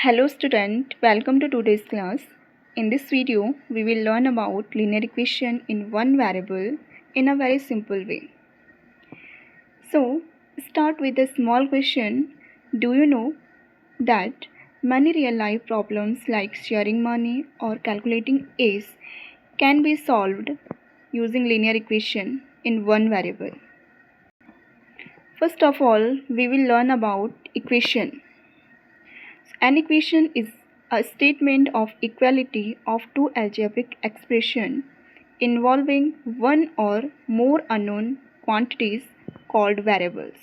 Hello student, welcome to today's class. In this video, we will learn about linear equation in one variable in a very simple way. So, start with a small question. Do you know that many real life problems like sharing money or calculating age can be solved using linear equation in one variable? First of all, we will learn about equation. An equation is a statement of equality of two algebraic expressions involving one or more unknown quantities called variables.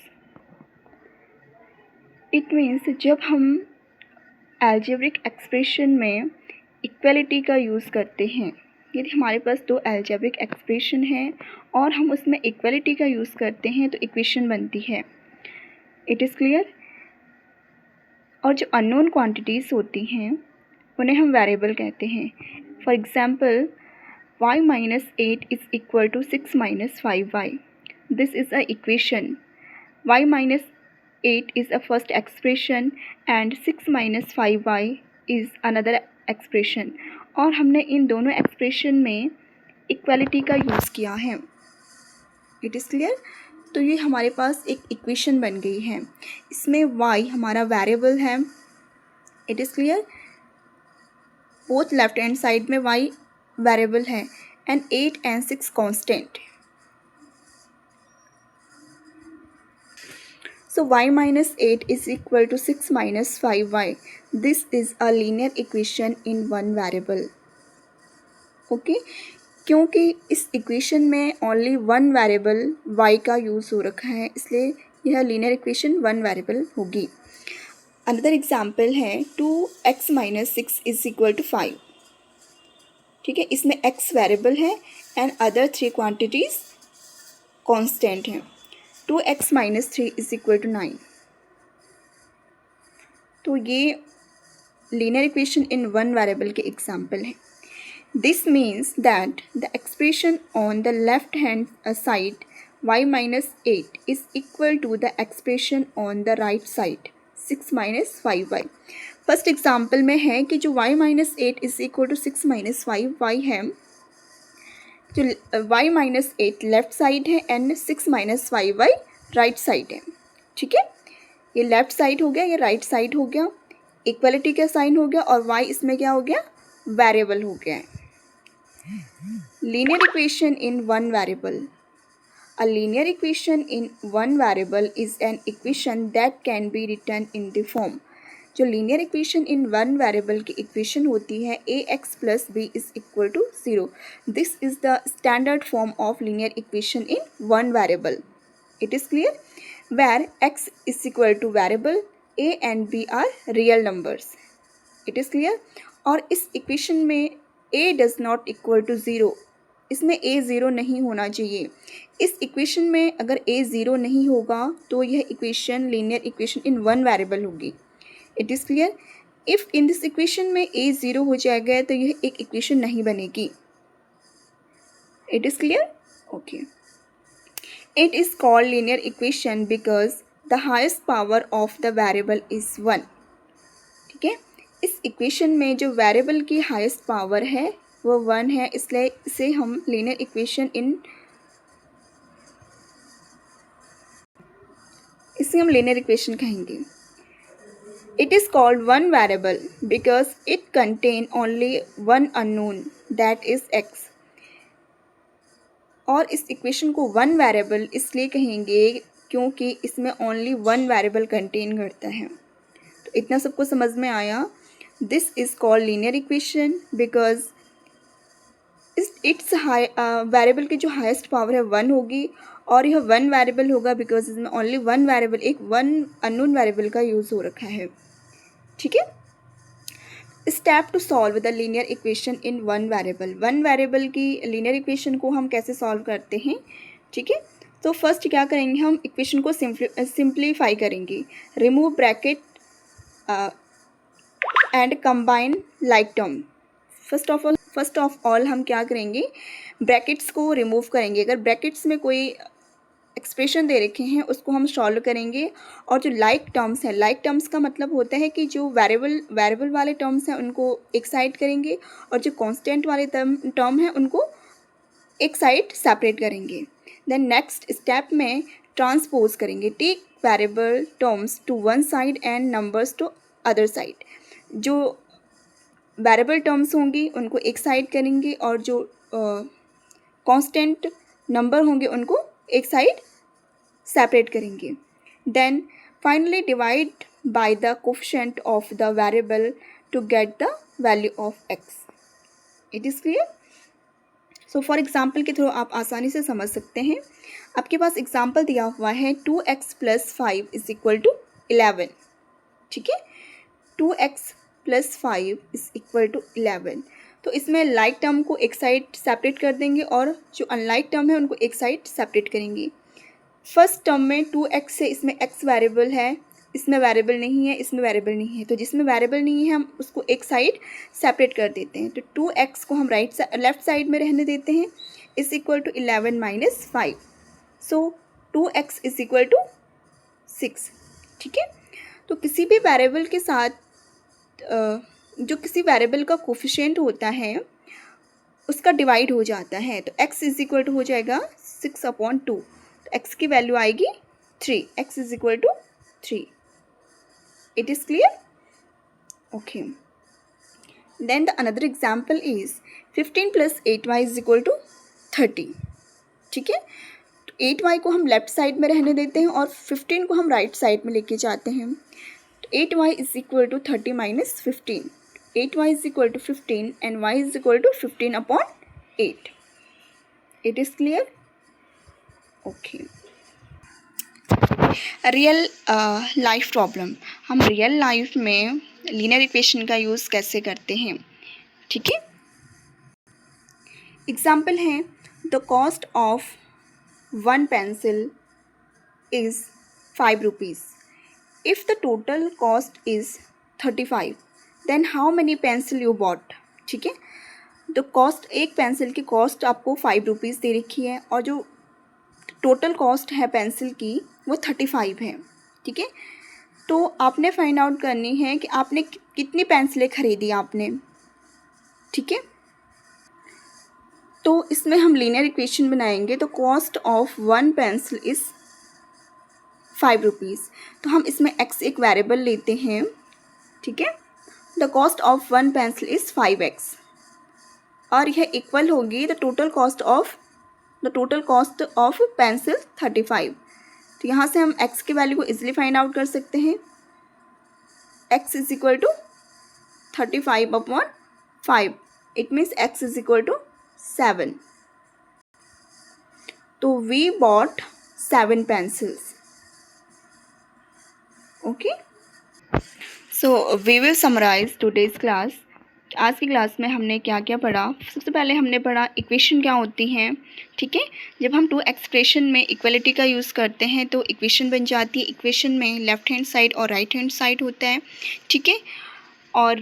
It means जब हम algebraic expression में equality का use करते हैं, यदि हमारे पास दो algebraic expression है और हम उसमें equality का यूज़ करते हैं तो equation बनती है. It is clear? और जो अननोन क्वांटिटीज़ होती हैं उन्हें हम वेरिएबल कहते हैं. For example y minus 8 is equal to 6 minus 5y. This is a equation. y minus 8 is a first expression and 6 minus 5y is another expression. और हमने इन दोनों एक्सप्रेशन में इक्वालिटी का यूज़ किया है. It is clear? तो ये हमारे पास एक इक्वेशन बन गई है. इसमें y हमारा वेरिएबल है. It is clear? Both left hand side में y वेरिएबल है and 8 and 6 constant. So y minus 8 is equal to 6 minus 5y. This is a linear equation in one variable. Okay, क्योंकि इस इक्वेशन में only one variable y का use हो रखा है, इसलिए यह लीनियर इक्वेशन वन वेरिएबल होगी. अनदर एग्जाम्पल है 2x minus 6 is equal to 5. ठीक है, इसमें x वेरिएबल है and other three quantities constant हैं. 2x minus 3 is equal to 9. तो ये linear equation in one variable के एग्जाम्पल हैं. This means that the expression on the left hand side y minus 8 is equal to the expression on the right side 6 minus 5y. First example में है कि जो y minus 8 is equal to 6 minus 5y है, जो y minus 8 left side है and 6 minus 5y right side है. ठीक है, ये लेफ्ट साइड हो गया, ये राइट साइड हो गया, इक्वलिटी का साइन हो गया और y इसमें क्या हो गया, वेरिएबल हो गया है. Linear equation in one variable. A linear equation in one variable is an equation that can be written in the form. जो linear equation in one variable की equation होती है ax plus b is equal to 0. This is the standard form of linear equation in one variable. It is clear? Where x is equal to variable a and b are real numbers. It is clear? और इस equation में a does not equal to 0. इसमें a 0 नहीं होना चाहिए. इस इक्वेशन में अगर a 0 नहीं होगा तो यह equation linear equation in one variable होगी. It is clear? If in this equation में a 0 हो जाएगा तो यह एक इक्वेशन नहीं बनेगी. It is clear? Okay. It is called linear equation because the highest power of the variable is 1. ठीक है, इस इक्वेशन में जो वेरिएबल की हाईएस्ट पावर है वो 1 है, इसलिए इसे हम लीनियर इक्वेशन इसे हम लीनियर इक्वेशन कहेंगे. It is called one variable because it contain only one unknown that is x. और इस इक्वेशन को वन वेरिएबल इसलिए कहेंगे क्योंकि इसमें ओनली वन वेरिएबल कंटेन करता है. तो इतना सबको समझ में आया. This is called linear equation because it's variable की जो हाईएस्ट पावर है 1 होगी और यह वन वेरिएबल होगा बिकॉज इसमें ओनली वन वेरिएबल, एक वन अननोन वेरिएबल का यूज़ हो रखा है. ठीक है. Step to solve the linear equation in one variable. One variable की लीनियर इक्वेशन को हम कैसे सॉल्व करते हैं. ठीक है, तो फर्स्ट क्या करेंगे, हम इक्वेशन को सिंप्लीफाई करेंगे. Remove bracket and combine like term. First of all हम क्या करेंगे, ब्रैकेट्स को रिमूव करेंगे. अगर ब्रैकेट्स में कोई एक्सप्रेशन दे रखे हैं उसको हम सॉल्व करेंगे, और जो लाइक टर्म्स हैं, लाइक टर्म्स का मतलब होता है कि जो वेरिएबल वाले टर्म्स हैं उनको एक साइड करेंगे, और जो कांस्टेंट वाले टर्म हैं उनको एक साइड सेपरेट करेंगे। देन नेक्स्ट स्टेप में ट्रांसपोज करेंगे, take variable terms to one side and numbers to other side. जो वेरिएबल टर्म्स होंगी उनको एक साइड करेंगे, और जो कांस्टेंट नंबर होंगे उनको एक साइड सेपरेट करेंगे। Then finally divide by the coefficient of the variable to get the value of x. It is clear? So for example के थ्रू आप आसानी से समझ सकते हैं। आपके पास एग्जाम्पल दिया हुआ है 2x + 5 = 11। ठीक है, 2x + 5 = 11। तो इसमें लाइक टर्म को एक साइड सेपरेट कर देंगे और जो अनलाइक टर्म है उनको एक साइड सेपरेट करेंगे। फर्स्ट टर्म में 2x से इसमें x वेरिएबल है, इसमें वेरिएबल नहीं है, इसमें वेरिएबल नहीं है, तो जिसमें वेरिएबल नहीं है हम उसको एक साइड सेपरेट कर देते हैं। तो 2x को हम लेफ्ट साइड में रहने देते हैं, = 11 - 5। सो 2x = 6। ठीक है, तो किसी भी वेरिएबल के साथ जो किसी वेरिएबल का कोफिशिएंट होता है उसका डिवाइड हो जाता है, तो x = हो जाएगा 6/2। तो x की वैल्यू आएगी 3, x = 3। It is clear? Okay. Then the another example is 15 + 8y = 30। ठीक है, तो 8y को हम लेफ्ट साइड में रहने देते हैं और 15 को हम राइट साइड में लेके जाते हैं। तो 8y = 30 - 15। 8y = 15 and y = 15/8। It is clear? Okay. Real life problem, हम रियल लाइफ में लीनियर इक्वेशन का यूज़ कैसे करते हैं। ठीक है, एग्जाम्पल है the cost of 1 pencil is 5 rupees. If the total cost is 35 then how many pencil you bought. ठीक है, द कॉस्ट, एक पेंसिल की कॉस्ट आपको 5 रुपीज़ दे रखी है और जो टोटल कॉस्ट है पेंसिल की वो 35 है। ठीक है, तो आपने फाइंड आउट करनी है कि आपने कितनी पेंसिलें खरीदी आपने। ठीक है, तो इसमें हम लीनियर इक्वेशन बनाएंगे। तो cost of 1 pencil is 5 rupees, तो हम इसमें x एक वेरिएबल लेते हैं। ठीक है, the cost of 1 pencil is 5x, और यह इक्वल होगी the total cost of pencil 35। तो यहाँ से हम x की वैल्यू को इजीली फाइंड आउट कर सकते हैं। x = 35/5, it means x = 7। तो we bought 7 pencils. Okay, so we will summarise today's class. आज की क्लास में हमने क्या क्या पढ़ा। सबसे पहले हमने पढ़ा इक्वेशन क्या होती हैं। ठीक है, जब हम 2 एक्सप्रेशन में इक्वलिटी का यूज़ करते हैं तो इक्वेशन बन जाती है। इक्वेशन में लेफ्ट हैंड साइड और राइट हैंड साइड होता है। ठीक है, और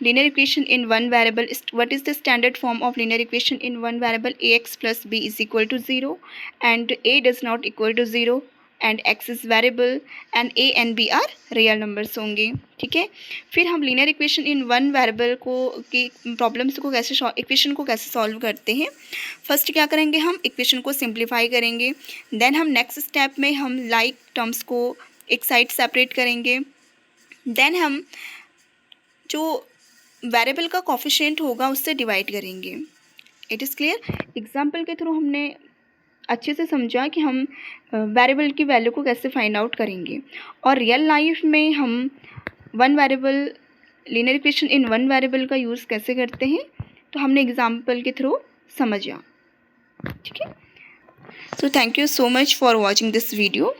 linear equation in one variable, what is the standard form of linear equation in one variable? ax + b = 0 and a does not equal to 0 and x is variable and a and b are real numbers होंगे। ठीक है, फिर हम linear equation in one variable की problems को equation को कैसे solve करते हैं। फर्स्ट क्या करेंगे, हम इक्वेशन को सिंप्लीफाई करेंगे। देन हम नेक्स्ट स्टेप में हम लाइक टर्म्स को एक साइड सेपरेट करेंगे। देन हम जो वेरिएबल का कोफिशिएंट होगा उससे डिवाइड करेंगे। It is clear? एग्जाम्पल के थ्रू हमने अच्छे से समझा कि हम वेरिएबल की वैल्यू को कैसे फाइंड आउट करेंगे, और रियल लाइफ में हम linear equation in one variable का यूज़ कैसे करते हैं, तो हमने एग्जाम्पल के थ्रू समझा। ठीक है, so thank you so much for watching this video.